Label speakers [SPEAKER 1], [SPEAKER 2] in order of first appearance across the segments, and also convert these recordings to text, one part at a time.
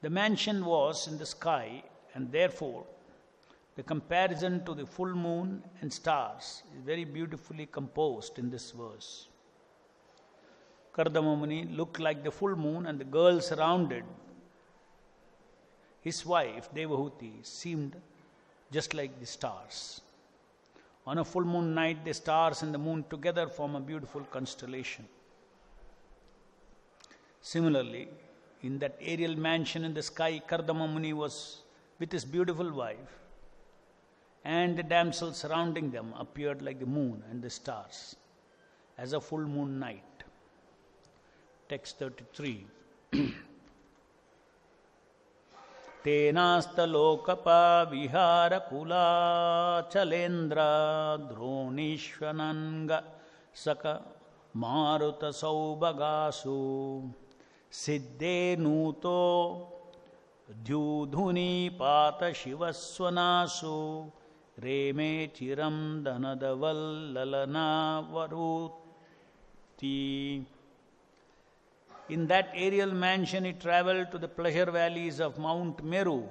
[SPEAKER 1] The mansion was in the sky, and therefore the comparison to the full moon and stars is very beautifully composed in this verse. Kardama Muni looked like the full moon, and the girl surrounded his wife, Devahuti, seemed just like the stars. On a full moon night, the stars and the moon together form a beautiful constellation. Similarly, in that aerial mansion in the sky, Kardama Muni was with his beautiful wife, and the damsels surrounding them appeared like the moon and the stars as a full moon night. Text 33. Tenastaloka vihara kula chalendra dronishwananga saka maruta saubagasu siddhe nuto dhyudhuni pata shivaswanasu reme chiram danadavallalana varuti. In that aerial mansion, he travelled to the pleasure valleys of Mount Meru,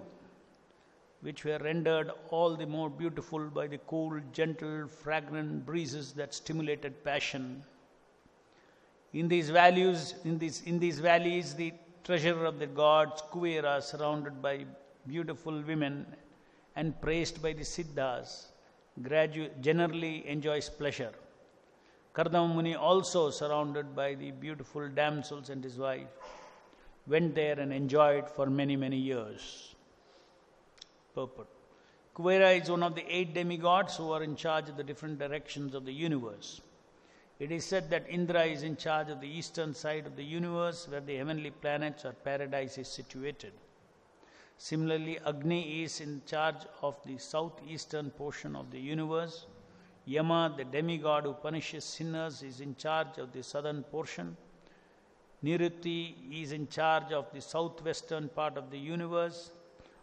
[SPEAKER 1] which were rendered all the more beautiful by the cool, gentle, fragrant breezes that stimulated passion. In these valleys, the treasure of the gods, Kuvera, surrounded by beautiful women and praised by the Siddhas, generally enjoys pleasure. Kardama Muni, also surrounded by the beautiful damsels and his wife, went there and enjoyed for many, many years. Purport. Kuvera is one of the 8 demigods who are in charge of the different directions of the universe. It is said that Indra is in charge of the eastern side of the universe, where the heavenly planets or paradise is situated. Similarly, Agni is in charge of the southeastern portion of the universe. Yama, the demigod who punishes sinners, is in charge of the southern portion. Niruti is in charge of the southwestern part of the universe.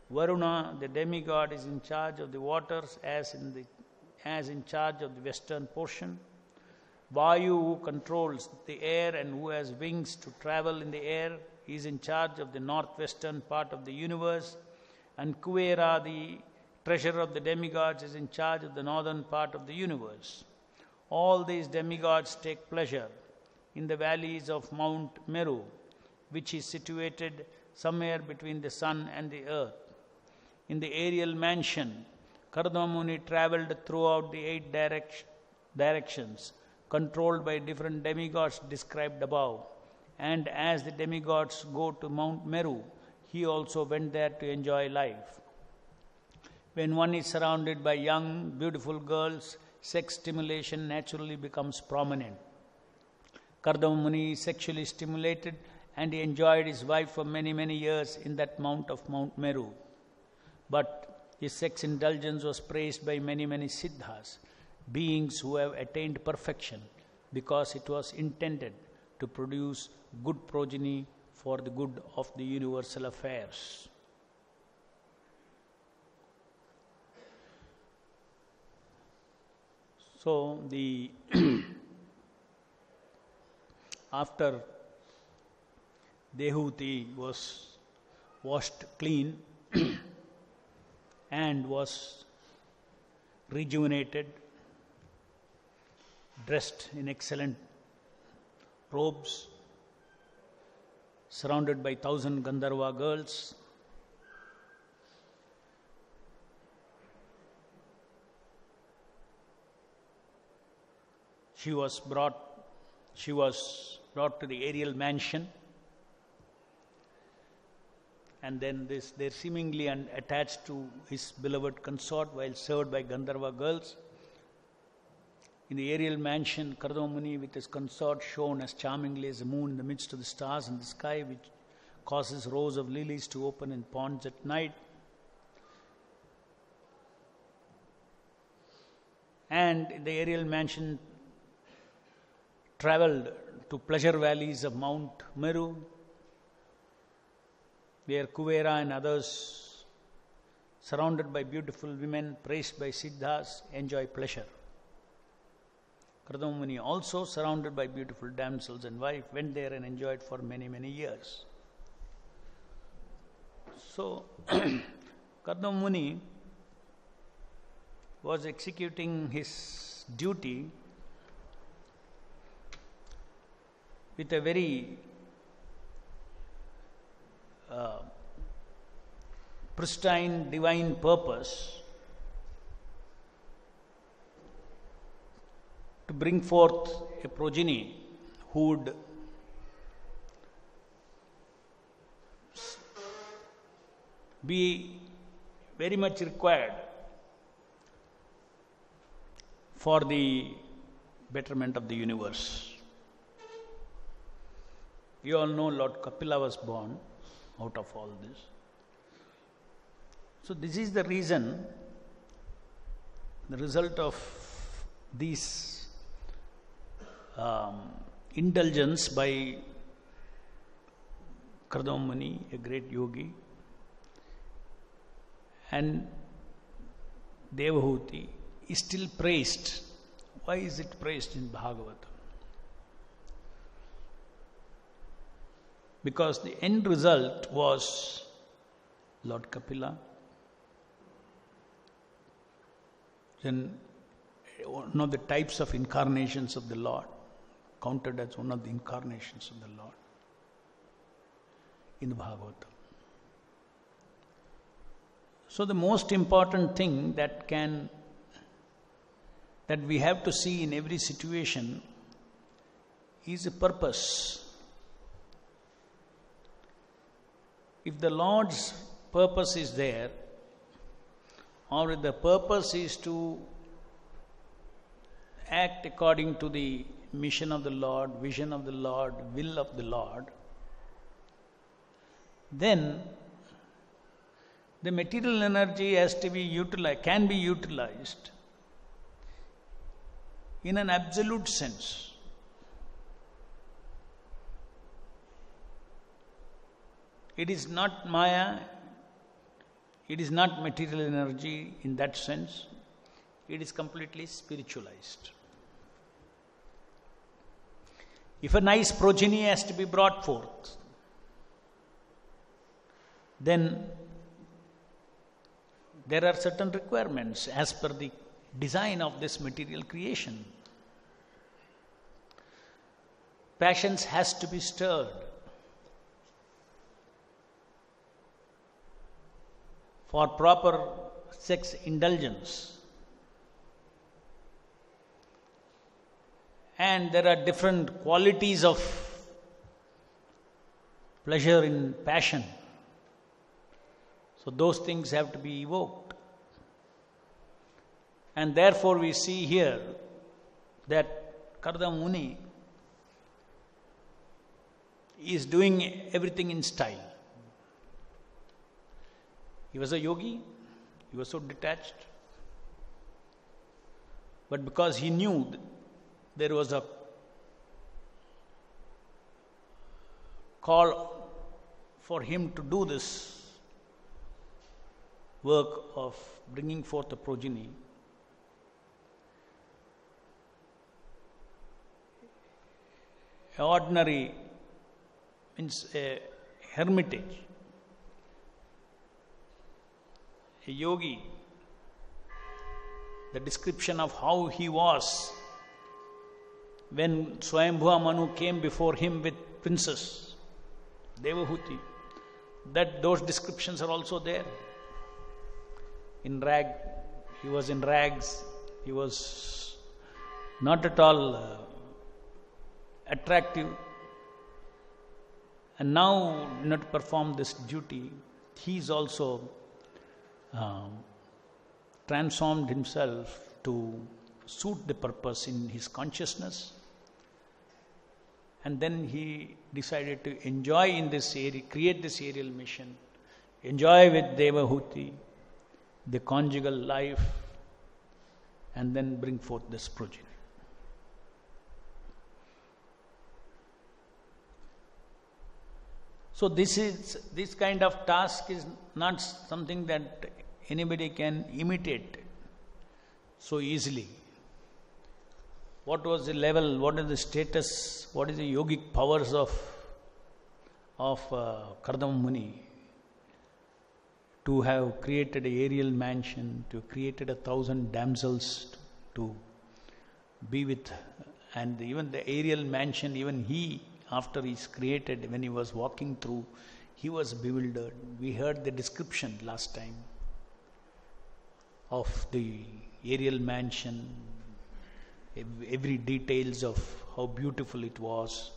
[SPEAKER 1] Varuna, the demigod, is in charge of the waters, as in charge of the western portion. Vayu, who controls the air and who has wings to travel in the air, is in charge of the northwestern part of the universe. And Kuvera, the treasure of the demigods, is in charge of the northern part of the universe. All these demigods take pleasure in the valleys of Mount Meru, which is situated somewhere between the sun and the earth. In the aerial mansion, Kardama Muni travelled throughout the 8 directions, controlled by different demigods described above. And as the demigods go to Mount Meru, he also went there to enjoy life. When one is surrounded by young, beautiful girls, sex stimulation naturally becomes prominent. Kardama Muni is sexually stimulated, and he enjoyed his wife for many, many years in that mount of Mount Meru. But his sex indulgence was praised by many, many Siddhas, beings who have attained perfection, because it was intended to produce good progeny for the good of the universal affairs. So after Devahuti was washed clean and was rejuvenated, dressed in excellent robes, surrounded by 1,000 Gandharva girls, she was brought to the aerial mansion, and then they're seemingly attached to his beloved consort while served by Gandharva girls. In the aerial mansion, Kardama Muni with his consort shone as charmingly as the moon in the midst of the stars in the sky, which causes rows of lilies to open in ponds at night. And the aerial mansion travelled to pleasure valleys of Mount Meru, where Kuvera and others, surrounded by beautiful women, praised by Siddhas, enjoy pleasure. Kardama Muni, also surrounded by beautiful damsels and wife, went there and enjoyed for many, many years. So, Kardama Muni was executing his duty with a very pristine divine purpose to bring forth a progeny who would be very much required for the betterment of the universe. You all know Lord Kapila was born out of all this. So this is the reason, the result of this indulgence by Kardama Muni, a great yogi, and Devahuti is still praised. Why is it praised in Bhagavatam? Because the end result was Lord Kapila, then one of the types of incarnations of the Lord, counted as one of the incarnations of the Lord in the Bhagavatam. So the most important thing that we have to see in every situation is a purpose. If the Lord's purpose is there, or if the purpose is to act according to the mission of the Lord, vision of the Lord, will of the Lord, then the material energy has to be utilized, can be utilized in an absolute sense. It is not Maya, it is not material energy in that sense, it is completely spiritualized. If a nice progeny has to be brought forth, then there are certain requirements as per the design of this material creation. Passions has to be stirred. For proper sex indulgence. And there are different qualities of pleasure in passion. So those things have to be evoked. And therefore we see here that Kardama Muni is doing everything in style. He was a yogi, he was so detached. But because he knew there was a call for him to do this work of bringing forth a progeny, ordinary means a hermitage, a yogi, the description of how he was when Swayambhuva Manu came before him with Princess Devahuti, that those descriptions are also there. He was in rags, he was not at all attractive. And now, not to perform this duty, he is also transformed himself to suit the purpose in his consciousness. And then he decided to enjoy in this area, create this aerial mission, enjoy with Devahuti the conjugal life, and then bring forth this progeny. So this kind of task is not something that anybody can imitate so easily. What was the level, what is the status, what is the yogic powers of Kardama Muni? to have created an aerial mansion, to have created 1,000 damsels to be with, and even the aerial mansion, even he, after he's created, when he was walking through, he was bewildered. We heard the description last time of the aerial mansion, every details of how beautiful it was.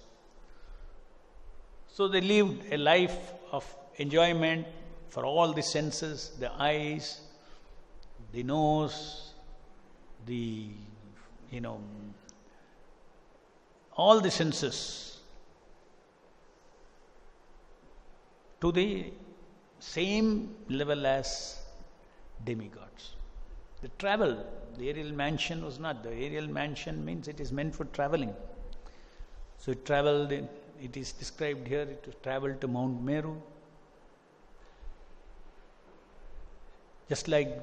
[SPEAKER 1] So they lived a life of enjoyment for all the senses, the eyes, the nose, the, all the senses, to the same level as demigods. The travel, the aerial mansion was not. The aerial mansion means it is meant for traveling. So it traveled, it is described here, it traveled to Mount Meru. Just like,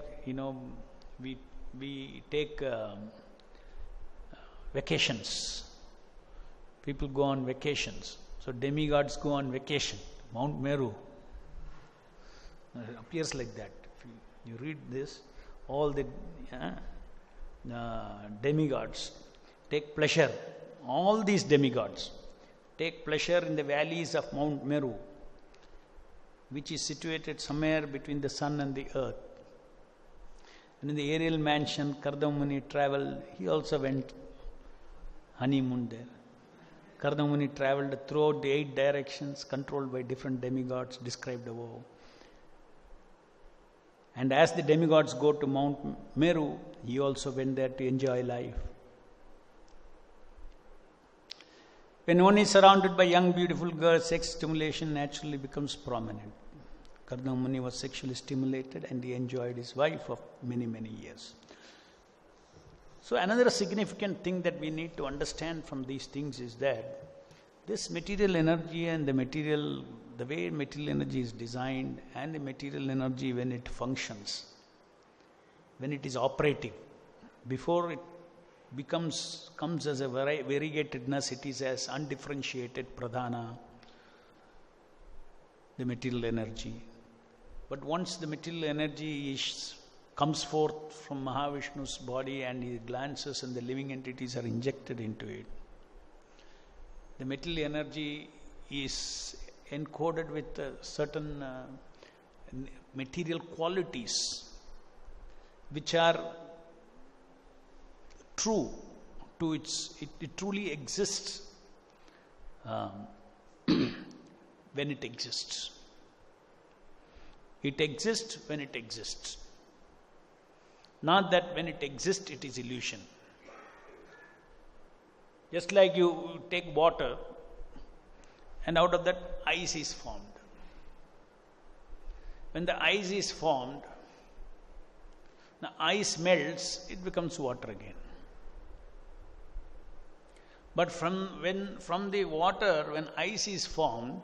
[SPEAKER 1] we take vacations. People go on vacations. So demigods go on vacation. Mount Meru. It appears like that. If you read this, all the demigods take pleasure. All these demigods take pleasure in the valleys of Mount Meru, which is situated somewhere between the sun and the earth. And in the aerial mansion, Kardama Muni traveled. He also went honeymoon there. Kardama Muni traveled throughout the 8 directions, controlled by different demigods described above. And as the demigods go to Mount Meru, he also went there to enjoy life. When one is surrounded by young, beautiful girls, sex stimulation naturally becomes prominent. Kardama Muni was sexually stimulated and he enjoyed his wife for many, many years. So another significant thing that we need to understand from these things is that this material energy and the way material energy is designed, and the material energy when it functions, when it is operative, before it comes as a variegatedness, it is as undifferentiated pradhana, the material energy. But once the material energy comes forth from Mahavishnu's body and he glances and the living entities are injected into it, the material energy is encoded with certain material qualities which are true to it truly exists when it exists. It exists when it exists. Not that when it exists it is illusion. Just like you take water and out of that ice is formed. When the ice is formed, the ice melts, it becomes water again. But from the water, when ice is formed,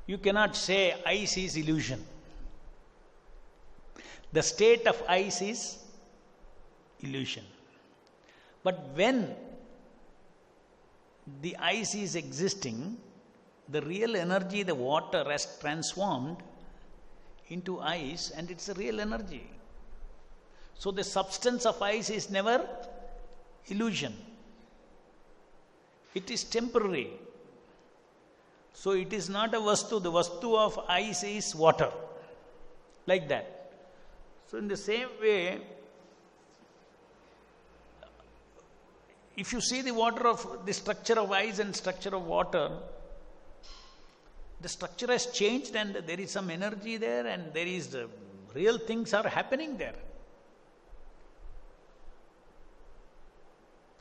[SPEAKER 1] you cannot say ice is illusion. The state of ice is illusion. But when the ice is existing, the real energy, the water has transformed into ice and it's a real energy. So the substance of ice is never illusion. It is temporary. So it is not a vastu. The vastu of ice is water. Like that. So in the same way, if you see the structure of ice and structure of water, the structure has changed and there is some energy there and there is real things are happening there.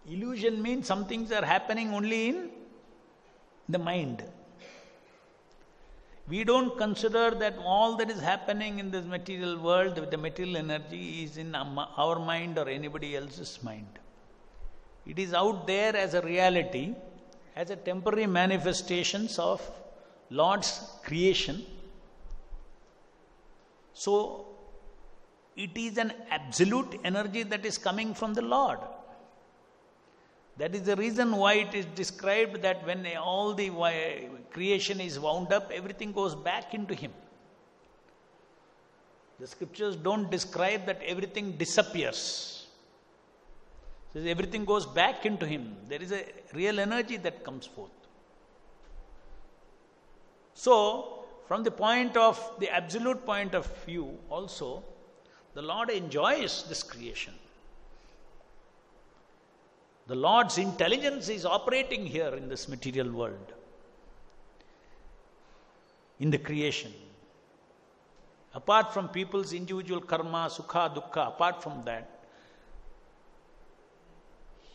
[SPEAKER 1] Illusion means some things are happening only in the mind. We don't consider that all that is happening in this material world with the material energy is in our mind or anybody else's mind. It is out there as a reality, as a temporary manifestations of Lord's creation. So, it is an absolute energy that is coming from the Lord. That is the reason why it is described that when all the creation is wound up, everything goes back into Him. The scriptures don't describe that everything disappears. It says everything goes back into him. There is a real energy that comes forth. So, from the absolute point of view also, the Lord enjoys this creation. The Lord's intelligence is operating here in this material world, in the creation. Apart from people's individual karma, sukha, dukkha, apart from that,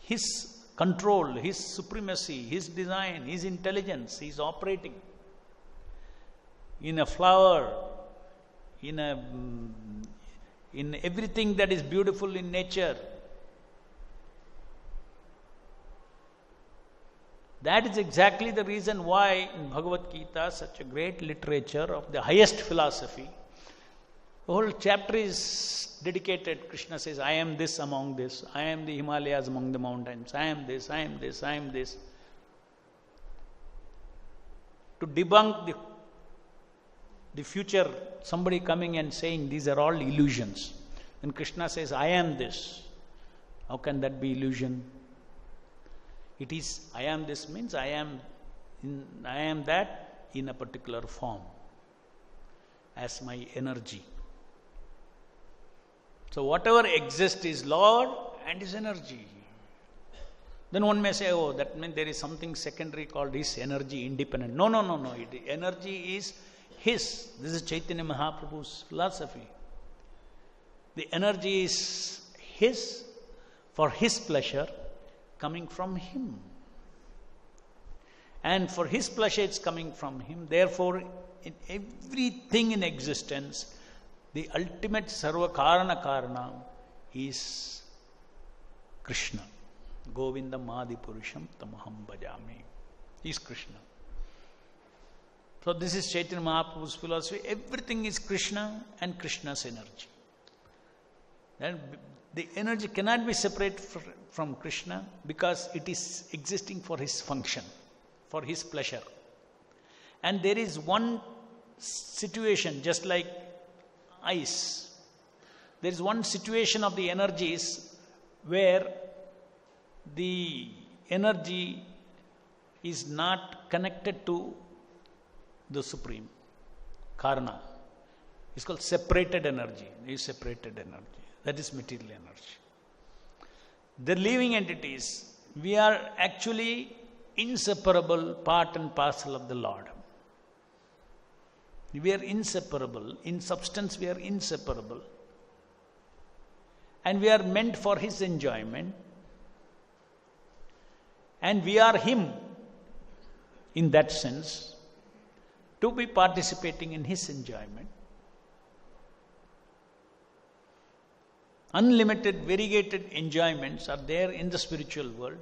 [SPEAKER 1] His control, His supremacy, His design, His intelligence is operating in a flower, in everything that is beautiful in nature. That is exactly the reason why in Bhagavad Gita, such a great literature of the highest philosophy, the whole chapter is dedicated. Krishna says, I am this among this, I am the Himalayas among the mountains, I am this, I am this, I am this. To debunk the future, somebody coming and saying these are all illusions. When Krishna says, I am this, how can that be illusion? It is, I am this means I am that in a particular form as my energy. So whatever exists is Lord and His energy. Then one may say, oh, that means there is something secondary called His energy independent. No. Energy is His. This is Chaitanya Mahaprabhu's philosophy. The energy is His, for His pleasure, coming from Him. And for His pleasure it's coming from Him. Therefore, in everything in existence, the ultimate Sarva Karana Karana is Krishna. Govindam Adi Purusham Tamaham Bhajami. He is Krishna. So this is Chaitanya Mahaprabhu's philosophy. Everything is Krishna and Krishna's energy. And the energy cannot be separate from Krishna because it is existing for His function, for His pleasure. And there is one situation, just like ice. There is one situation of the energies where the energy is not connected to the Supreme Karana. It's called separated energy. It is separated energy. That is material energy. The living entities, we are actually inseparable part and parcel of the Lord. We are inseparable. In substance, we are inseparable. And we are meant for His enjoyment. And we are Him, in that sense, to be participating in His enjoyment. Unlimited, variegated enjoyments are there in the spiritual world.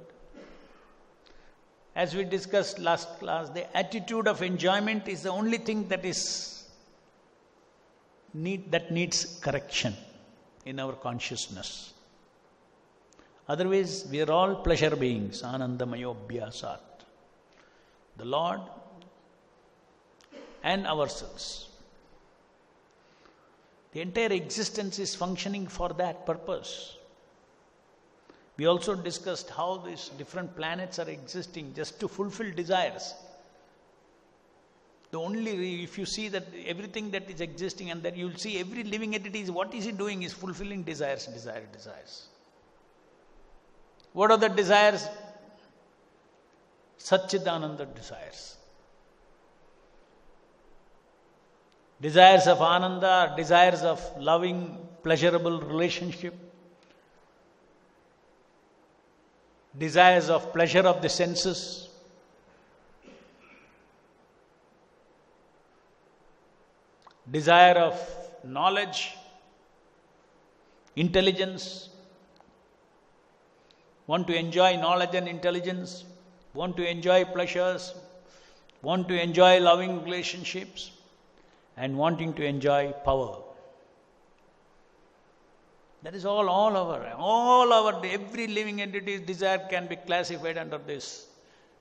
[SPEAKER 1] As we discussed last class, the attitude of enjoyment is the only thing that needs correction in our consciousness. Otherwise, we are all pleasure beings, Anandamayo Abhyasat. The Lord and ourselves. The entire existence is functioning for that purpose. We also discussed how these different planets are existing just to fulfill desires. If you see that everything that is existing, and that you'll see every living entity, what is it doing is fulfilling desires. What are the desires? Satchidananda desires. Desires of Ananda, desires of loving, pleasurable relationship, desires of pleasure of the senses, desire of knowledge, intelligence, want to enjoy knowledge and intelligence, want to enjoy pleasures, want to enjoy loving relationships, and wanting to enjoy power. That is all over. Every living entity's desire can be classified under this.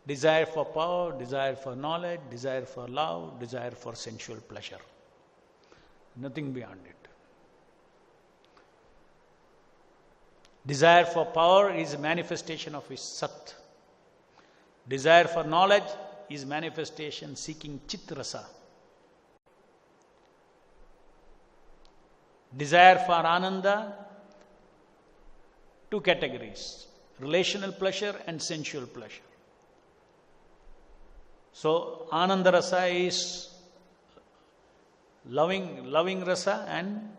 [SPEAKER 1] Desire for power, desire for knowledge, desire for love, desire for sensual pleasure. Nothing beyond it. Desire for power is a manifestation of his Sat. Desire for knowledge is manifestation seeking Chit Rasa. Desire for Ananda, two categories: relational pleasure and sensual pleasure. So Ananda Rasa is loving Rasa and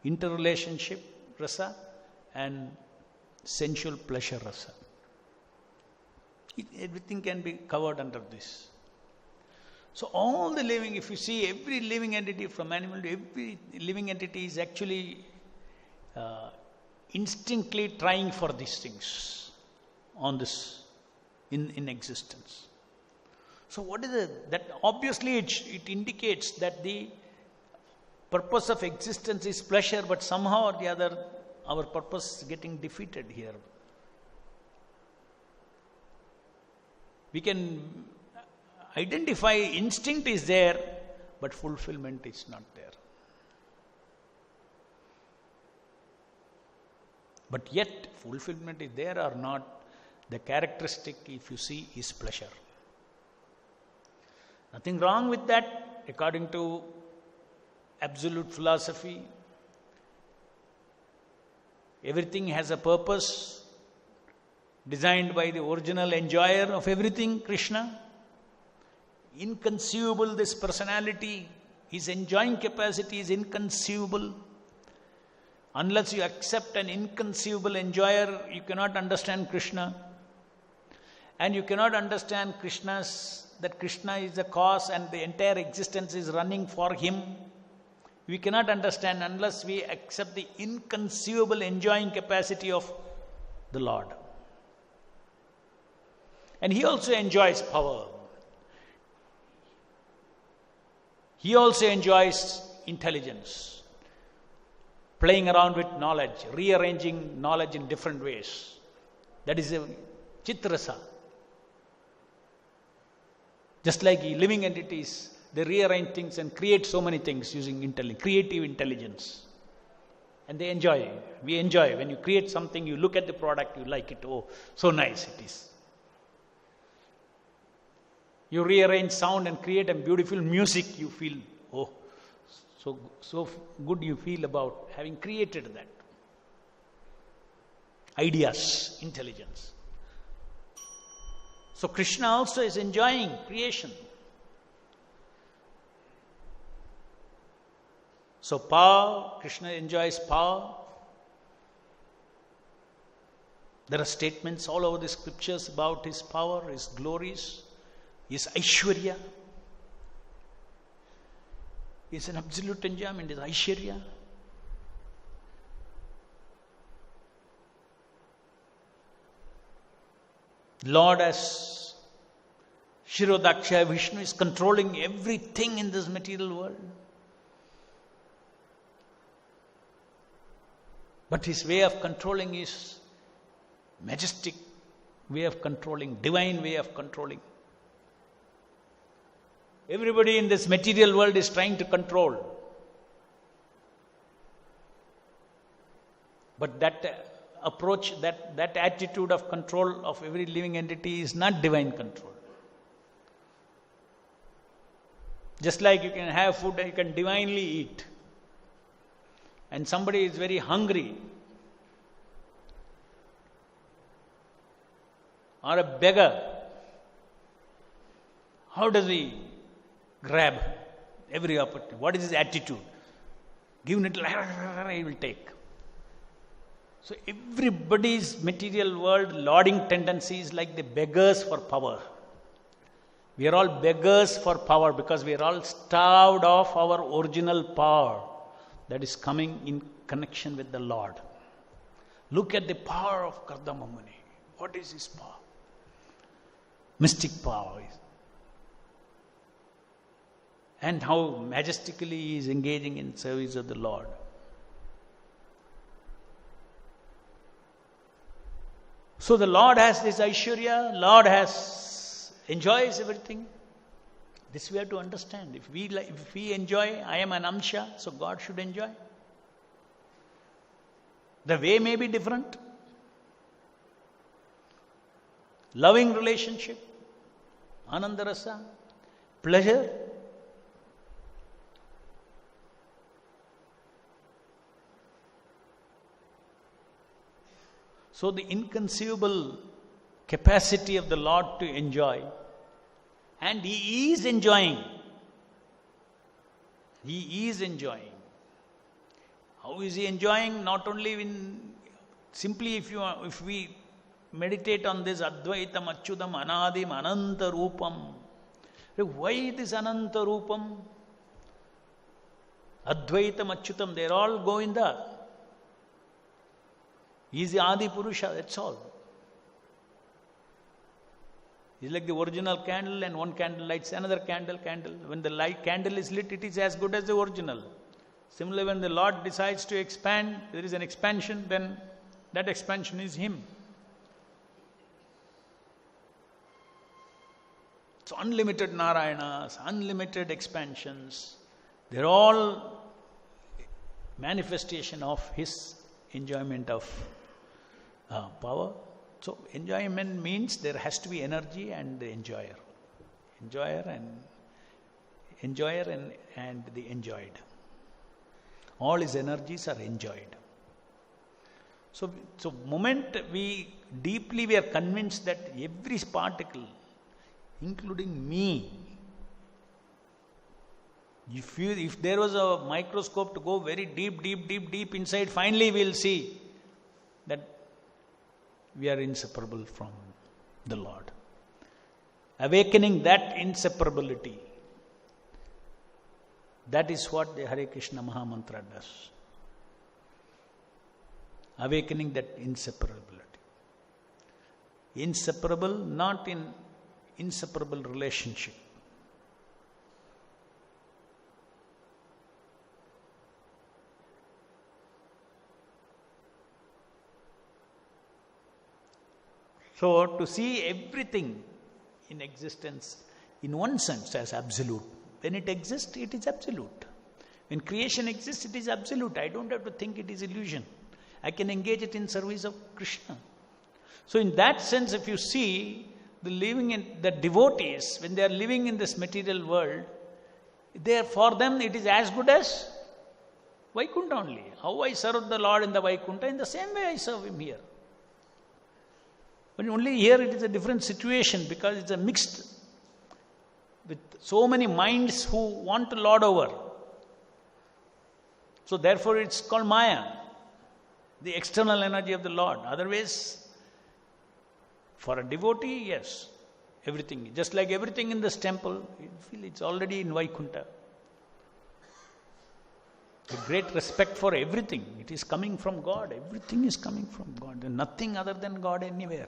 [SPEAKER 1] interrelationship Rasa and sensual pleasure Rasa. Everything can be covered under this. So all the living, if you see every living entity from animal to every living entity is actually instinctively trying for these things on this in existence. So what is that? Obviously it indicates that the purpose of existence is pleasure, but somehow or the other our purpose is getting defeated here. We can identify instinct is there, but fulfillment is not there. But yet fulfillment is there or not, the characteristic, if you see, is pleasure. Nothing wrong with that according to absolute philosophy. Everything has a purpose designed by the original enjoyer of everything, Krishna. Inconceivable, this personality, his enjoying capacity is inconceivable. Unless you accept an inconceivable enjoyer, you cannot understand Krishna. And you cannot understand that Krishna is the cause and the entire existence is running for him. We cannot understand unless we accept the inconceivable enjoying capacity of the Lord. And he also enjoys power. He also enjoys intelligence, playing around with knowledge, rearranging knowledge in different ways. That is a Chitrasa. Just like living entities, they rearrange things and create so many things using creative intelligence. And they enjoy. We enjoy. When you create something, you look at the product, you like it. Oh, so nice it is. You rearrange sound and create a beautiful music, you feel, oh, so good you feel about having created that. Ideas, intelligence. So Krishna also is enjoying creation. So power, Krishna enjoys power. There are statements all over the scriptures about his power, his glories, his Aishwarya. Is an absolute enjoyment, is Aishwarya. Lord as Shirodaksha Vishnu is controlling everything in this material world. But his way of controlling is majestic way of controlling, divine way of controlling. Everybody in this material world is trying to control. But that approach, that attitude of control of every living entity is not divine control. Just like you can have food and you can divinely eat. And somebody is very hungry, or a beggar, how does he grab every opportunity? What is his attitude? Given it, he will take. So everybody's material world lauding tendency is like the beggars for power. We are all beggars for power because we are all starved of our original power that is coming in connection with the Lord. Look at the power of Kardama Muni. What is his power? Mystic power. And how majestically he is engaging in service of the Lord. So the Lord has this Aishwarya, Lord enjoys everything. This we have to understand. If we enjoy, I am an Amsha, so God should enjoy. The way may be different. Loving relationship, Anandarasa, pleasure. So the inconceivable capacity of the Lord to enjoy, and He is enjoying. He is enjoying. How is He enjoying? Not only simply if we meditate on this Advaitam, Achyutam, Anadim, Ananta Rupam. Why this Ananta Rupam? Advaitam, Achyutam, they're all Govinda. He is the Adi Purusha, that's all. He's like the original candle, and one candle lights another candle. When the candle is lit, it is as good as the original. Similarly, when the Lord decides to expand, there is an expansion, then that expansion is Him. So unlimited Narayanas, unlimited expansions, they're all manifestation of His enjoyment of power. So enjoyment means there has to be energy and the enjoyer. Enjoyer and the enjoyed. All his energies are enjoyed. So moment we are convinced that every particle, including me, if there was a microscope to go very deep inside, finally we'll see that we are inseparable from the Lord. Awakening that inseparability, that is what the Hare Krishna Mahamantra does. Awakening that inseparability. Inseparable, not in inseparable relationship. So, to see everything in existence, in one sense, as absolute. When it exists, it is absolute. When creation exists, it is absolute. I don't have to think it is illusion. I can engage it in service of Krishna. So, in that sense, if you see the devotees, when they are living in this material world, for them it is as good as Vaikuntha only. How I serve the Lord in the Vaikuntha, in the same way I serve Him here. But only here it is a different situation, because it's a mixed with so many minds who want to lord over. So therefore it's called Maya, the external energy of the Lord. Otherwise, for a devotee, yes, everything. Just like everything in this temple, you feel it's already in Vaikuntha. A great respect for everything. It is coming from God. Everything is coming from God. There is nothing other than God anywhere.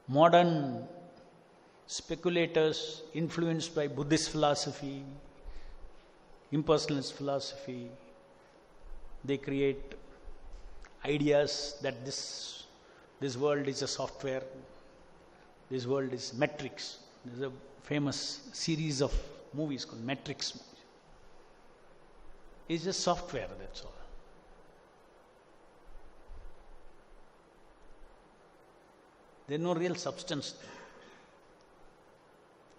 [SPEAKER 1] Modern speculators influenced by Buddhist philosophy, impersonalist philosophy, they create ideas that this world is a software, this world is Matrix. There's a famous series of movies called Matrix. It's just software, that's all. There's no real substance there.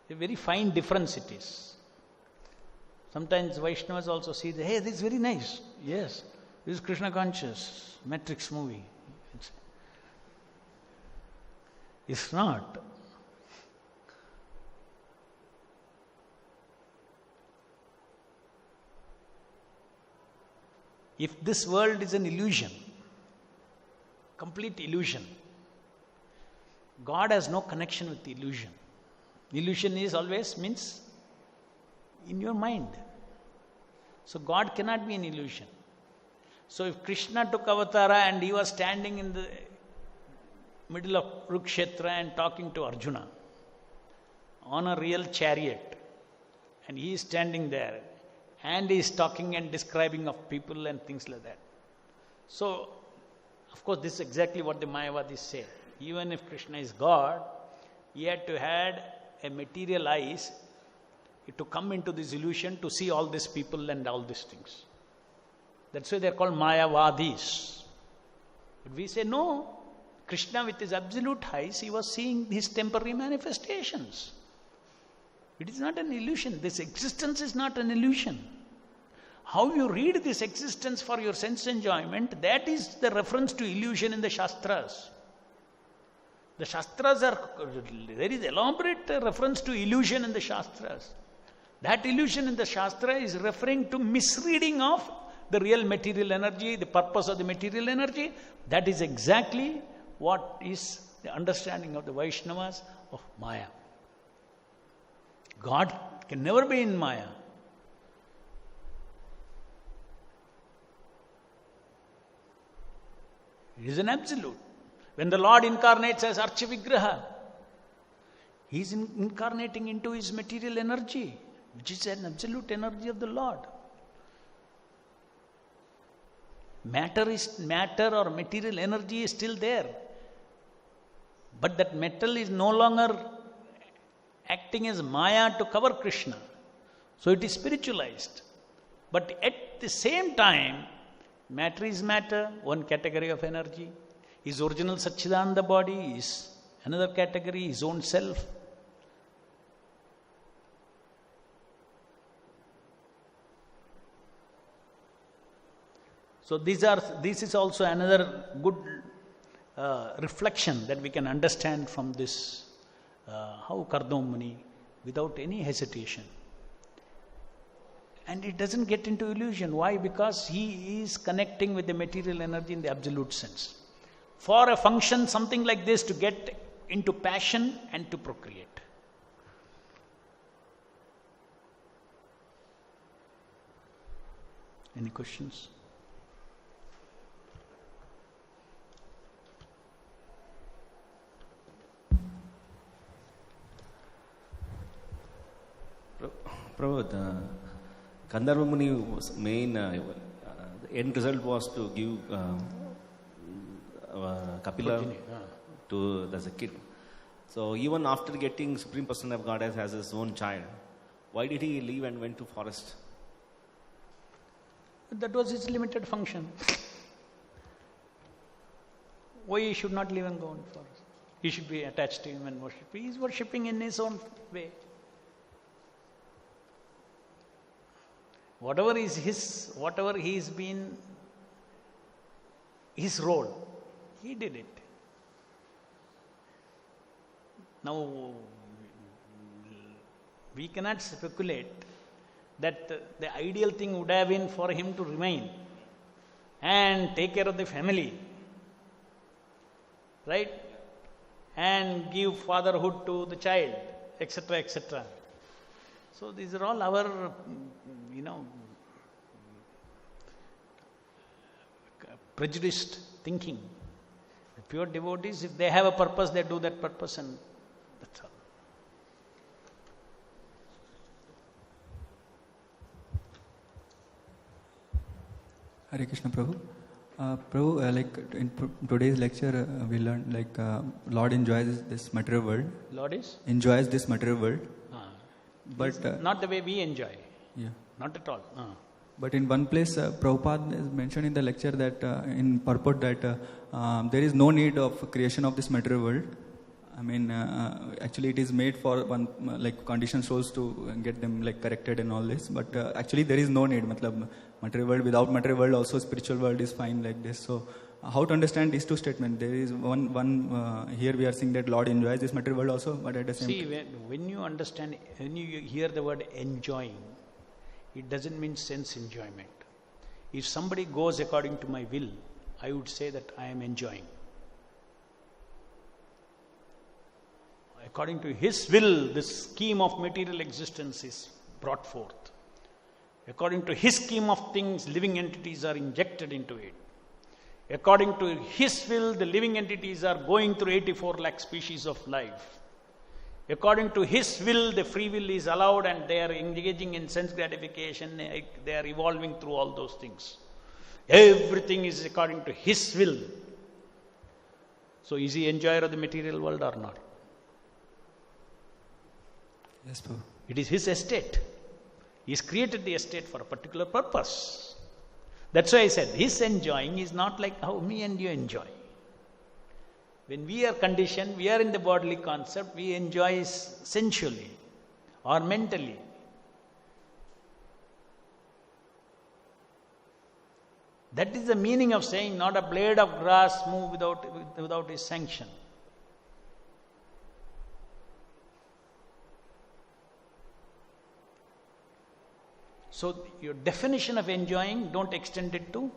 [SPEAKER 1] A very fine difference it is. Sometimes Vaishnavas also see that, hey, this is very nice. Yes, this is Krishna conscious, Matrix movie. It's not. If this world is an illusion, complete illusion, God has no connection with the illusion. Illusion is always means in your mind. So God cannot be an illusion. So if Krishna took avatara and he was standing in the middle of Kurukshetra and talking to Arjuna on a real chariot, and he is standing there and he is talking and describing of people and things like that. So, of course, this is exactly what the Mayavadis say. Even if Krishna is God, He had to have a material eyes to come into this illusion to see all these people and all these things. That's why they're called Mayavadis. But we say no, Krishna with his absolute eyes, he was seeing his temporary manifestations. It is not an illusion. This existence is not an illusion. How you read this existence for your sense enjoyment, that is the reference to illusion in the Shastras. The Shastras there is elaborate reference to illusion in the Shastras. That illusion in the Shastra is referring to misreading of the real material energy, the purpose of the material energy. That is exactly what is the understanding of the Vaishnavas of Maya. God can never be in Maya. It is an absolute. When the Lord incarnates as Archavigraha, he is incarnating into his material energy, which is an absolute energy of the Lord. Matter or material energy is still there. But that metal is no longer acting as Maya to cover Krishna. So it is spiritualized. But at the same time, matter is matter, one category of energy. His original Satchidananda body is another category, his own self. So this is also another good reflection that we can understand from this, how Kardama Muni, without any hesitation. And it doesn't get into illusion. Why? Because he is connecting with the material energy in the absolute sense. For a function, something like this, to get into passion and to procreate. Any questions?
[SPEAKER 2] Prabhu, the Gandharva Muni's main end result was to give Kapila to as a kid. So even after getting Supreme Person of Godhead as his own child, why did he leave and went to forest?
[SPEAKER 1] That was his limited function. Why he should not live and go in forest? He should be attached to him and worship. He is worshipping in his own way. Whatever he's been, his role, he did it. Now, we cannot speculate that the ideal thing would have been for him to remain and take care of the family, right? And give fatherhood to the child, etc., etc. So these are all our, prejudiced thinking. The pure devotees, if they have a purpose, they do that purpose, and that's all.
[SPEAKER 3] Hare Krishna Prabhu. Prabhu, like in today's lecture, we learned Lord enjoys this material world.
[SPEAKER 1] Lord is?
[SPEAKER 3] Enjoys this material world. But
[SPEAKER 1] not the way we enjoy.
[SPEAKER 3] Yeah.
[SPEAKER 1] Not at all.
[SPEAKER 3] But in one place, Prabhupada is mentioned in the lecture that in purport that there is no need of creation of this material world. I mean, actually it is made for one conditioned souls to get them corrected and all this. But actually there is no need. Material world, without material world also spiritual world is fine like this. So how to understand these two statements? There is one here we are saying that Lord enjoys this material world also, but at the same time.
[SPEAKER 1] When you understand, when you hear the word enjoying, it doesn't mean sense enjoyment. If somebody goes according to my will, I would say that I am enjoying. According to his will, this scheme of material existence is brought forth. According to his scheme of things, living entities are injected into it. According to his will, the living entities are going through 84 lakh species of life. According to his will, the free will is allowed and they are engaging in sense gratification. They are evolving through all those things. Everything is according to his will. So is he enjoyer of the material world or not?
[SPEAKER 4] Yes, Prabhu.
[SPEAKER 1] It is his estate. He's created the estate for a particular purpose. That's why I said his enjoying is not like how me and you enjoy. When we are conditioned, we are in the bodily concept, we enjoy sensually or mentally. That is the meaning of saying not a blade of grass move without his sanction. So your definition of enjoying, don't extend it to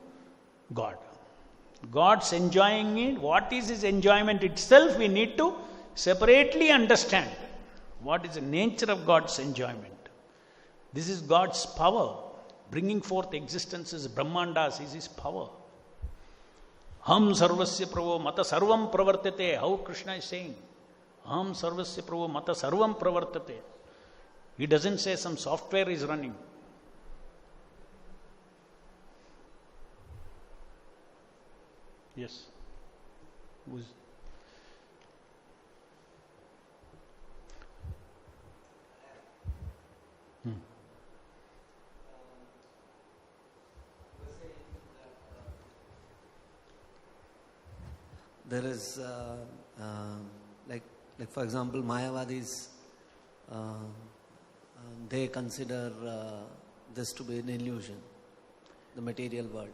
[SPEAKER 1] God. God's enjoying it. What is his enjoyment itself? We need to separately understand what is the nature of God's enjoyment. This is God's power. Bringing forth existences, Brahmandas, is his power. Ham sarvasya pravo mata sarvam pravartate. How Krishna is saying. Ham sarvasya pravo mata sarvam pravartate. He doesn't say some software is running. Yes. Who's
[SPEAKER 4] There is, like for example, Mayavadis, they consider this to be an illusion, the material world.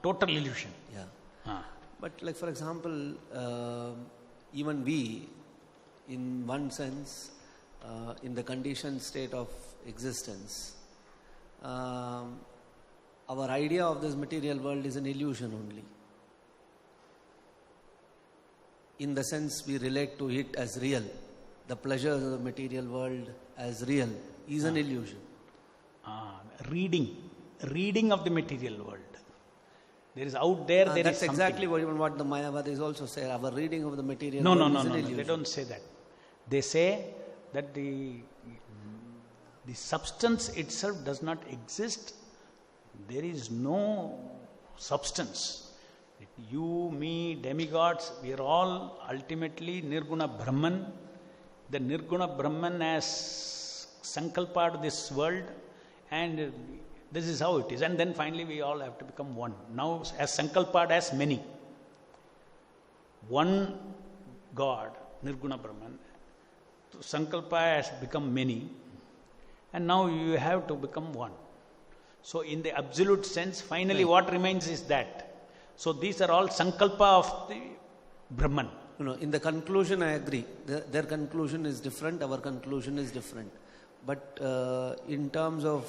[SPEAKER 1] Total illusion.
[SPEAKER 4] Yeah. But like for example, even we, in one sense, in the conditioned state of existence, our idea of this material world is an illusion only. In the sense we relate to it as real. The pleasures of the material world as real is an illusion.
[SPEAKER 1] Reading of the material world. There is out there, there
[SPEAKER 4] that's
[SPEAKER 1] is something.
[SPEAKER 4] exactly what the Mayavadis also say. Our reading of the material
[SPEAKER 1] No,
[SPEAKER 4] world is an
[SPEAKER 1] no.
[SPEAKER 4] illusion.
[SPEAKER 1] They don't say that. They say that the substance itself does not exist. There is no substance. You, me, demigods, we are all ultimately Nirguna Brahman. The Nirguna Brahman has sankalpad this world, and this is how it is. And then finally we all have to become one. Now as sankalpad as many. One God, Nirguna Brahman. Sankalpa has become many, and now you have to become one. So in the absolute sense, finally what remains is that. So these are all sankalpa of the Brahman.
[SPEAKER 4] No, in the conclusion I agree. Their conclusion is different, our conclusion is different. But in terms of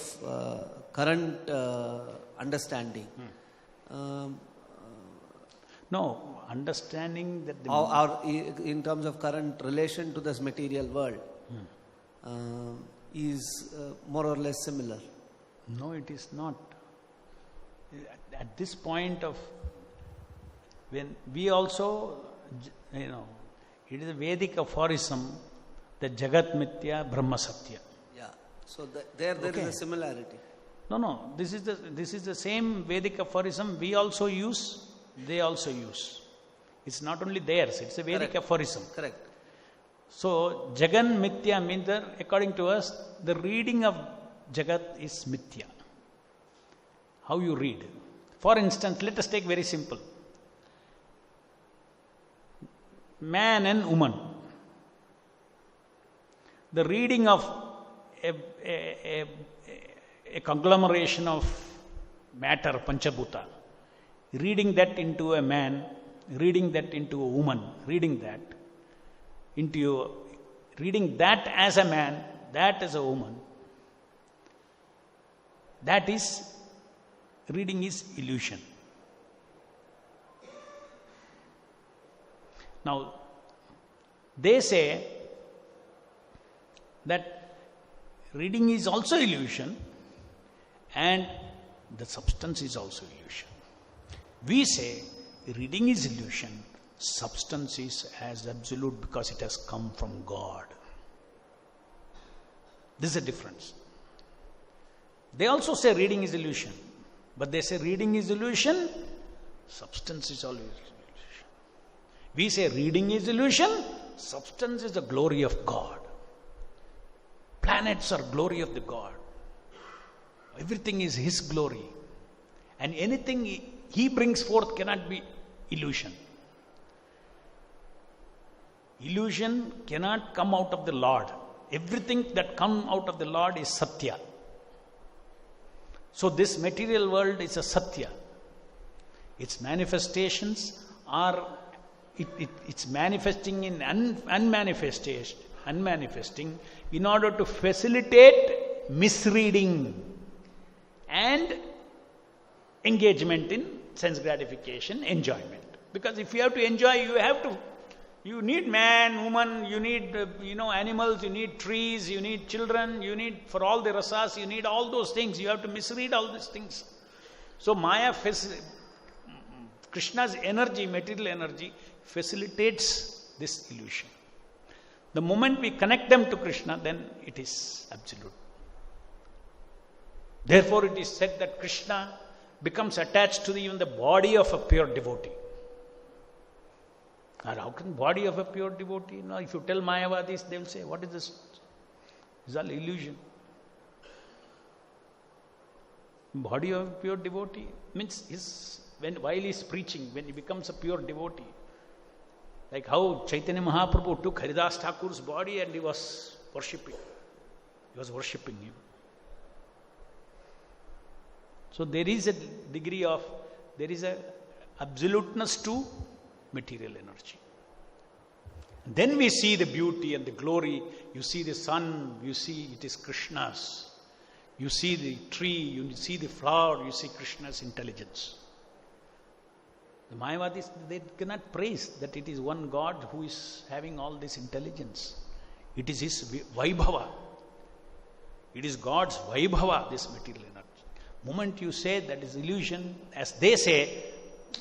[SPEAKER 4] current understanding,
[SPEAKER 1] no, understanding that
[SPEAKER 4] in terms of current relation to this material world is more or less similar.
[SPEAKER 1] No, it is not. At this point of when we also, it is a Vedic aphorism that Jagat Mithya Brahma Satya.
[SPEAKER 4] Yeah. So there is a similarity.
[SPEAKER 1] No. This is the same Vedic aphorism we also use. They also use. It's not only theirs. It's a Vedic aphorism.
[SPEAKER 4] Correct.
[SPEAKER 1] So Jagan Mithya means that according to us, the reading of Jagat is Mithya. How you read. For instance, let us take very simple. Man and woman. The reading of a conglomeration of matter, Panchabhuta, reading that into a man, reading that into a woman, reading that as a man, that as a woman, that is, reading is illusion. Now, they say that reading is also illusion and the substance is also illusion. We say reading is illusion, substance is as absolute because it has come from God. This is a difference. They also say reading is illusion, but they say reading is illusion, substance is always illusion. We say reading is illusion, substance is the glory of God. planets are glory of the God. Everything is His glory. And anything He brings forth cannot be illusion. Illusion cannot come out of the Lord. Everything that comes out of the Lord is Satya. So this material world is a Satya. Its manifestations are, it's manifesting in unmanifesting in order to facilitate misreading and engagement in sense gratification, enjoyment. Because if you have to enjoy, you need man, woman, you need animals, you need trees, you need children, you need, for all the rasas, you need all those things. You have to misread all these things. So Maya, Krishna's energy, material energy, facilitates this illusion. The moment we connect them to Krishna, then it is absolute. Therefore it is said that Krishna becomes attached to even the body of a pure devotee. And how can body of a pure devotee? No, if you tell Mayavadis, they will say, what is this? It's all illusion. Body of a pure devotee means while he is preaching, when he becomes a pure devotee, like how Chaitanya Mahaprabhu took Haridas Thakur's body and he was worshipping. He was worshipping him. So there is a degree of, there is a absoluteness to material energy. Then we see the beauty and the glory. You see the sun, you see it is Krishna's. You see the tree, you see the flower, you see Krishna's intelligence. The Mayavadis, they cannot praise that it is one God who is having all this intelligence. It is His Vaibhava. It is God's Vaibhava, this material energy. Moment you say that is illusion, as they say,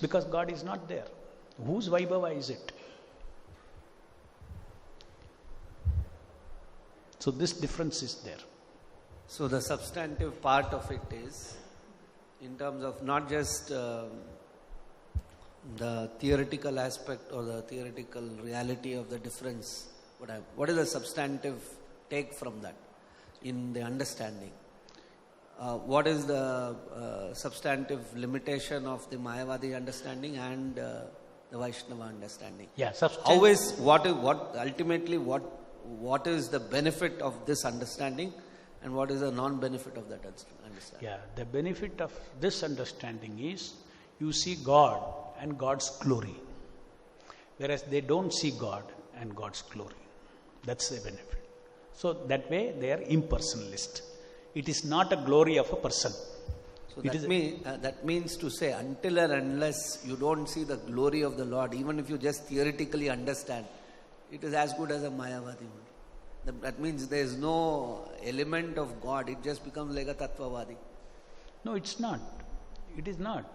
[SPEAKER 1] because God is not there. Whose Vaibhava is it? So this difference is there.
[SPEAKER 4] So the substantive part of it is, in terms of not just the theoretical aspect or the theoretical reality of the difference, what is the substantive take from that in the understanding? What is the substantive limitation of the Mayavadi understanding and the Vaishnava understanding?
[SPEAKER 1] Yeah,
[SPEAKER 4] how is what ultimately what is the benefit of this understanding, and what is the non-benefit of that understanding?
[SPEAKER 1] Yeah, the benefit of this understanding is you see God and God's glory, whereas they don't see God and God's glory. That's the benefit. So that way they are impersonalist. It is not a glory of a person.
[SPEAKER 4] So that means to say, until and unless you don't see the glory of the Lord, even if you just theoretically understand, it is as good as a Mayavadi. That means there is no element of God. It just becomes like a Tattvavadi.
[SPEAKER 1] No, it's not. It is not.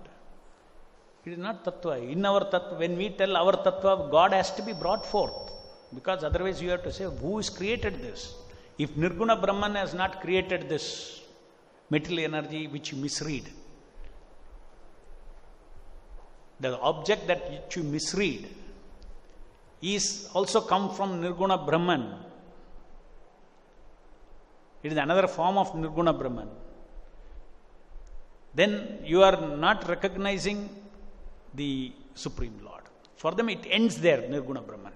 [SPEAKER 1] It is not Tattva. In our Tattva, when we tell our Tattva, God has to be brought forth. Because otherwise you have to say, who has created this? If Nirguna Brahman has not created this material energy which you misread, the object that you misread is also come from Nirguna Brahman. It is another form of Nirguna Brahman. Then you are not recognizing the Supreme Lord. For them it ends there, Nirguna Brahman.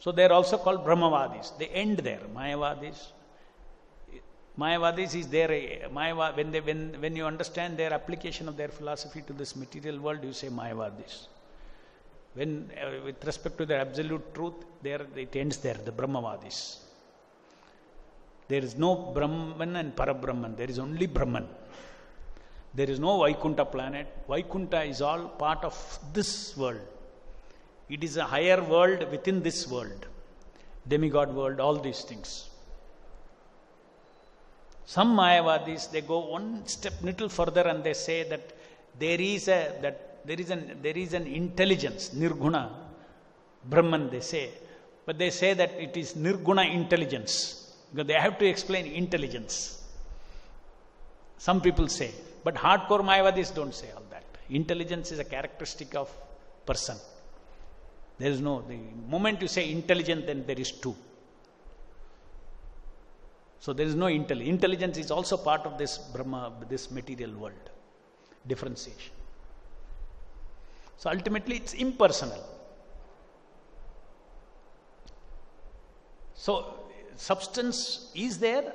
[SPEAKER 1] So they are also called Brahmavadis. They end there. Mayavadis is there. When you understand their application of their philosophy to this material world, you say Mayavadis. When with respect to their absolute truth, there it ends there, the Brahmavadis. There is no Brahman and Parabrahman. There is only Brahman. There is no Vaikuntha planet. Vaikuntha is all part of this world. It is a higher world within this world. Demigod world, all these things. Some Mayavadis, they go one step little further and they say that there is an intelligence, Nirguna Brahman they say. But they say that it is Nirguna intelligence. Because they have to explain intelligence. Some people say. But hardcore Mayavadis don't say all that. Intelligence is a characteristic of person. There is no, the moment you say intelligent, then there is two. So there is no intelligence. Intelligence is also part of this Brahma, this material world. Differentiation. So ultimately it's impersonal. So substance is there.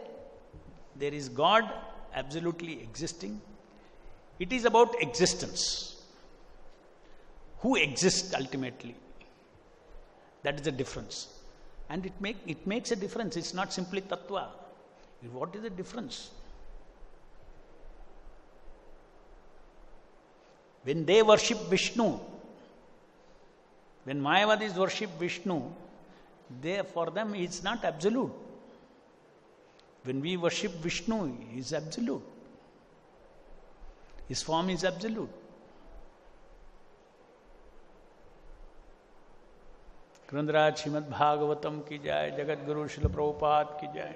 [SPEAKER 1] There is God absolutely existing. It is about existence. Who exists ultimately? That is the difference. And it makes a difference. It's not simply tattva. What is the difference? When they worship Vishnu, when Mayavadis worship Vishnu, for them it's not absolute. When we worship Vishnu, he is absolute. His form is absolute. ग्रंथराज Shrimad Bhagavatam की जाय, जगत गुरु श्रील प्रभुपाद की जाय.